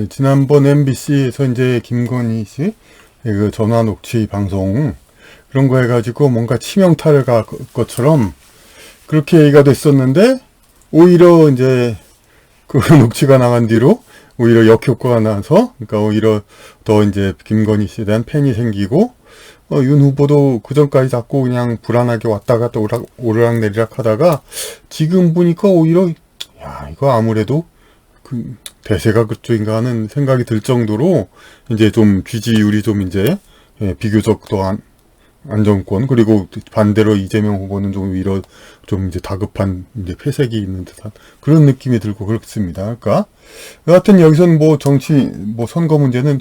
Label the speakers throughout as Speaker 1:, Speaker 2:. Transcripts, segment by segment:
Speaker 1: 지난번 MBC에서 이제 김건희 씨 그 전화 녹취 방송 그런 거 해가지고 뭔가 치명타를 갈 것처럼 그렇게 얘기가 됐었는데 오히려 이제 그 녹취가 나간 뒤로 오히려 역효과가 나서 그러니까 오히려 더 이제 김건희 씨에 대한 팬이 생기고 윤 후보도 그 전까지 자꾸 그냥 불안하게 왔다 갔다 오르락내리락 하다가 지금 보니까 오히려 야 이거 아무래도 그 대세가 그쪽인가 하는 생각이 들 정도로 이제 좀 지지율이 좀 이제 비교적 더 안정권 그리고 반대로 이재명 후보는 좀 오히려 좀 이제 다급한 이제 폐색이 있는 듯한 그런 느낌이 들고 그렇습니다. 그러니까 여하튼 여기서는 뭐 정치 뭐 선거 문제는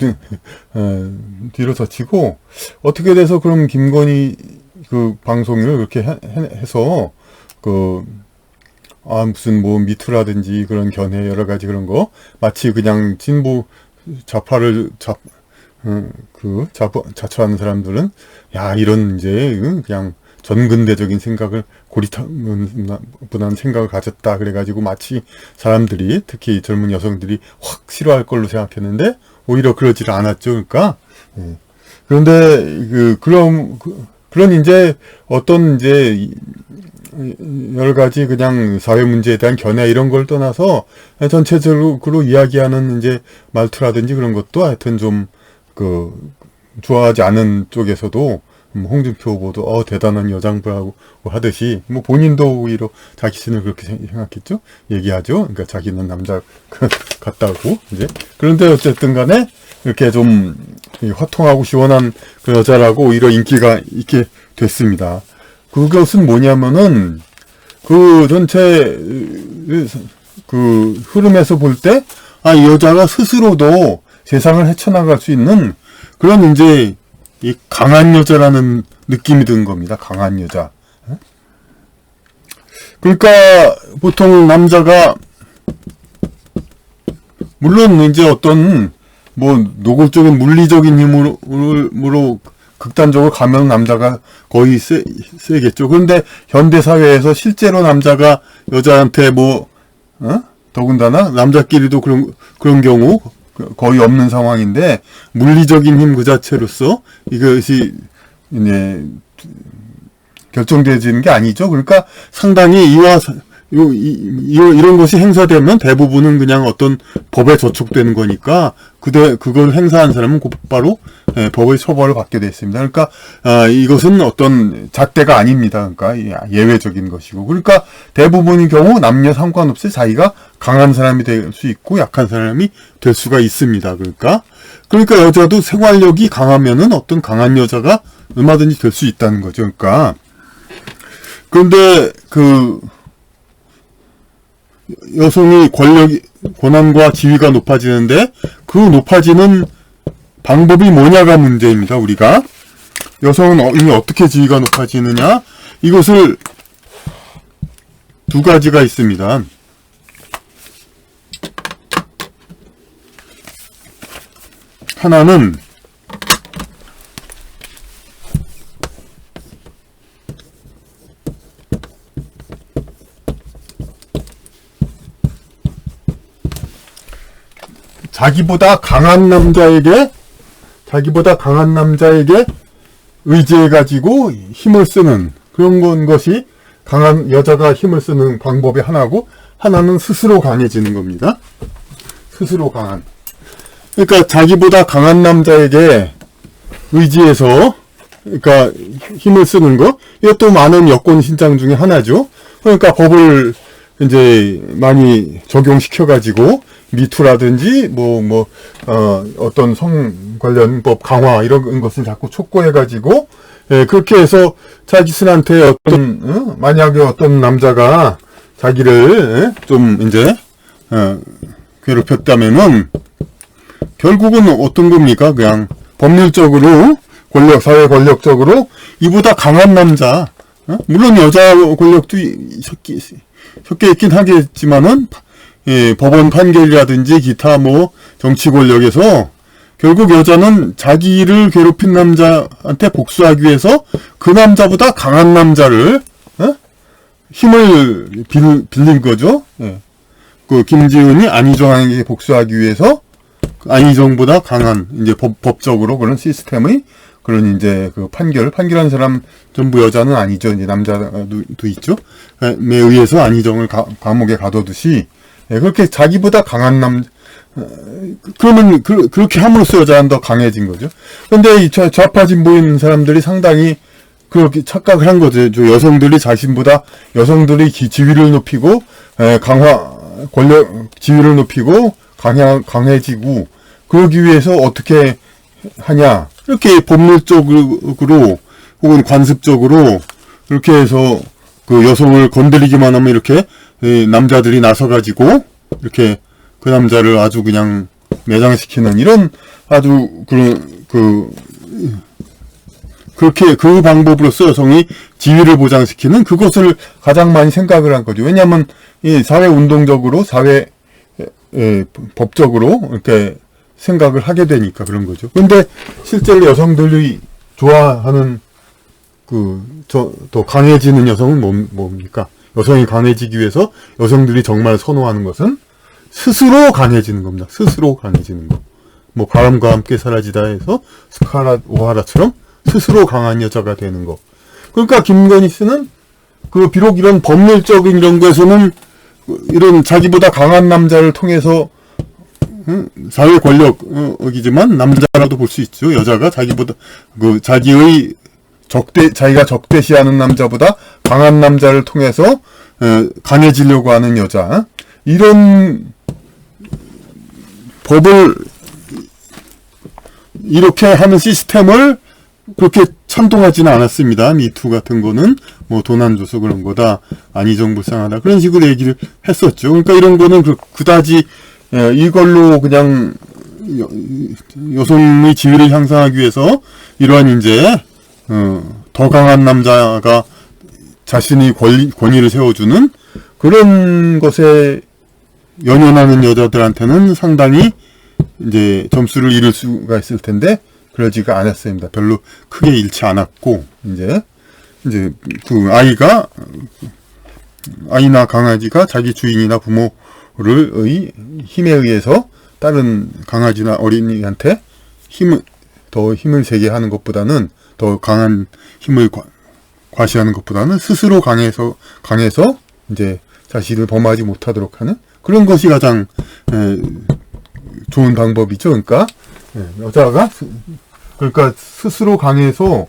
Speaker 1: 뒤로 젖히고 어떻게 돼서 그럼 김건희 그 방송을 그렇게 해서 무슨 뭐 미투라든지 그런 견해 여러 가지 그런 거 마치 그냥 진보 좌파를 자처하는 사람들은 야 이런 이제 그냥 전근대적인 생각을 고리타분한 생각을 가졌다 그래가지고 마치 사람들이 특히 젊은 여성들이 확 싫어할 걸로 생각했는데 오히려 그러질 않았죠. 그러니까 그런데 그런 이제 어떤 이제 여러 가지 그냥 사회 문제에 대한 견해 이런 걸 떠나서 전체적으로 이야기하는 이제 말투라든지 그런 것도 하여튼 좀 좋아하지 않은 쪽에서도 홍준표 후보도 대단한 여장부라고 하듯이 뭐 본인도 오히려 자기 신을 그렇게 생각했죠. 얘기하죠. 그러니까 자기는 남자 같다고 이제 그런데 어쨌든 간에 이렇게 좀 화통하고 시원한 그 여자라고 오히려 인기가 있게 됐습니다. 그것은 뭐냐면은 그 전체 그 흐름에서 볼 때 이 여자가 스스로도 세상을 헤쳐나갈 수 있는 그런 이제 이 강한 여자라는 느낌이 든 겁니다. 강한 여자. 그러니까 보통 남자가 물론 이제 어떤 뭐 노골적인 물리적인 힘으로 극단적으로 가면 남자가 거의 세겠죠. 그런데 현대 사회에서 실제로 남자가 여자한테 더군다나 남자끼리도 그런 경우 거의 없는 상황인데 물리적인 힘 그 자체로서 이것이 이제 결정되어지는 게 아니죠. 그러니까 상당히 이런 것이 행사되면 대부분은 그냥 어떤 법에 저촉되는 거니까 그걸 행사한 사람은 곧바로 법의 처벌을 받게 되어 있습니다. 그러니까 이것은 어떤 잣대가 아닙니다. 그러니까 예외적인 것이고 그러니까 대부분의 경우 남녀 상관없이 자기가 강한 사람이 될 수 있고 약한 사람이 될 수가 있습니다. 그러니까 여자도 생활력이 강하면은 어떤 강한 여자가 얼마든지 될 수 있다는 거죠. 그런데 여성이 권한과 지위가 높아지는데 그 높아지는 방법이 뭐냐가 문제입니다. 우리가 여성은 이미 어떻게 지위가 높아지느냐 이것을 두 가지가 있습니다. 하나는 자기보다 강한 남자에게 의지해가지고 힘을 쓰는 그런 것이 강한 여자가 힘을 쓰는 방법의 하나고 하나는 스스로 강해지는 겁니다. 스스로 강한. 그러니까 자기보다 강한 남자에게 의지해서 그러니까 힘을 쓰는 거 이것도 많은 여권 신장 중에 하나죠. 그러니까 법을 이제 많이 적용시켜가지고 미투라든지 어떤 성 관련 법 강화 이런 것을 자꾸 촉구해가지고 그렇게 해서 자기 스한테 만약에 어떤 남자가 자기를 좀 이제 괴롭혔다면은 결국은 어떤 겁니까? 그냥 법률적으로 사회 권력적으로 이보다 강한 남자 물론 여자 권력도 섞여 있긴 하겠지만은 법원 판결이라든지 기타 정치 권력에서 결국 여자는 자기를 괴롭힌 남자한테 복수하기 위해서 그 남자보다 강한 남자를 힘을 빌린 거죠. 그 김지은이 안희정에게 복수하기 위해서 안희정보다 강한 이제 법적으로 그런 시스템의 그런 이제 그 판결한 사람 전부 여자는 아니죠. 이제 남자도 있죠. 에 의해서 안희정을 감옥에 가둬두시. 그렇게 자기보다 강한 그러면 그렇게 함으로써 여자는 더 강해진 거죠. 근데 이 좌파 진보인 사람들이 상당히 그렇게 착각을 한 거죠. 여성들이 지위를 높이고 지위를 높이고 강해지고 그러기 위해서 어떻게 하냐. 이렇게 법률적으로 혹은 관습적으로 이렇게 해서 그 여성을 건드리기만 하면 이렇게 남자들이 나서가지고 이렇게 그 남자를 아주 그냥 매장시키는 이런 아주 그렇게 그 방법으로써 여성이 지위를 보장시키는 그것을 가장 많이 생각을 한 거죠. 왜냐하면 이 사회 운동적으로 법적으로 이렇게 생각을 하게 되니까 그런 거죠. 근데 실제로 여성들이 좋아하는 더 강해지는 여성은 뭡니까? 여성이 강해지기 위해서 여성들이 정말 선호하는 것은 스스로 강해지는 겁니다. 스스로 강해지는 거. 뭐 바람과 함께 사라지다 해서 스칼렛 오하라처럼 스스로 강한 여자가 되는 거. 그러니까 김건희 씨는 비록 이런 법률적인 이런 거에서는 이런 자기보다 강한 남자를 통해서 사회 권력이지만 남자라도 볼 수 있죠. 여자가 자기보다 자기가 적대시하는 남자보다 강한 남자를 통해서 강해지려고 하는 여자. 이런 법을 이렇게 하는 시스템을 그렇게 찬동하지는 않았습니다. 미투 같은 거는 뭐 돈 안 줘서 그런 거다. 안희정 불쌍하다. 그런 식으로 얘기를 했었죠. 그러니까 이런 거는 그다지 이걸로 그냥 여성의 지위를 향상하기 위해서 이러한 이제 더 강한 남자가 자신의 권위를 세워주는 그런 것에 연연하는 여자들한테는 상당히 이제 점수를 잃을 수가 있을 텐데 그러지가 않았습니다. 별로 크게 잃지 않았고 이제 그 아이나 강아지가 자기 주인이나 부모의 힘에 의해서 다른 강아지나 어린이한테 더 힘을 세게 하는 것보다는 더 강한 힘을 과시하는 것보다는 스스로 강해서 이제 자신을 범하지 못하도록 하는 그런 것이 가장 좋은 방법이죠. 그러니까 여자가 스스로 강해서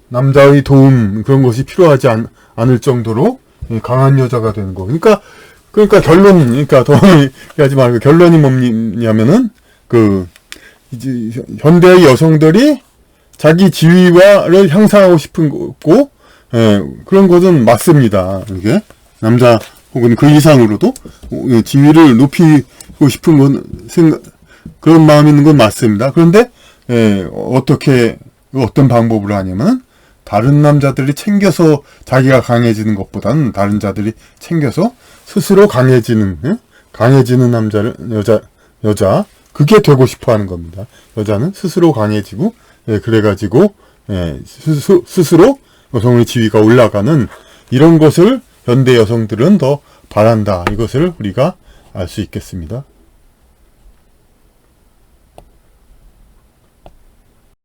Speaker 1: 남자의 도움 그런 것이 필요하지 않을 정도로 강한 여자가 되는 거. 그러니까 더 얘기하지 말고 결론이 뭐냐면은 이제 현대의 여성들이 자기 지위를 향상하고 싶은 거고 그런 것은 맞습니다. 이게 남자 혹은 그 이상으로도 지위를 높이고 싶은 그런 마음이 있는 건 맞습니다. 그런데 어떤 방법으로 하냐면 다른 남자들이 챙겨서 자기가 강해지는 것보다는 다른 자들이 챙겨서 스스로 강해지는 여자 그게 되고 싶어 하는 겁니다. 여자는 스스로 강해지고 그래가지고 스스로 여성의 지위가 올라가는 이런 것을 현대 여성들은 더 바란다. 이것을 우리가 알 수 있겠습니다.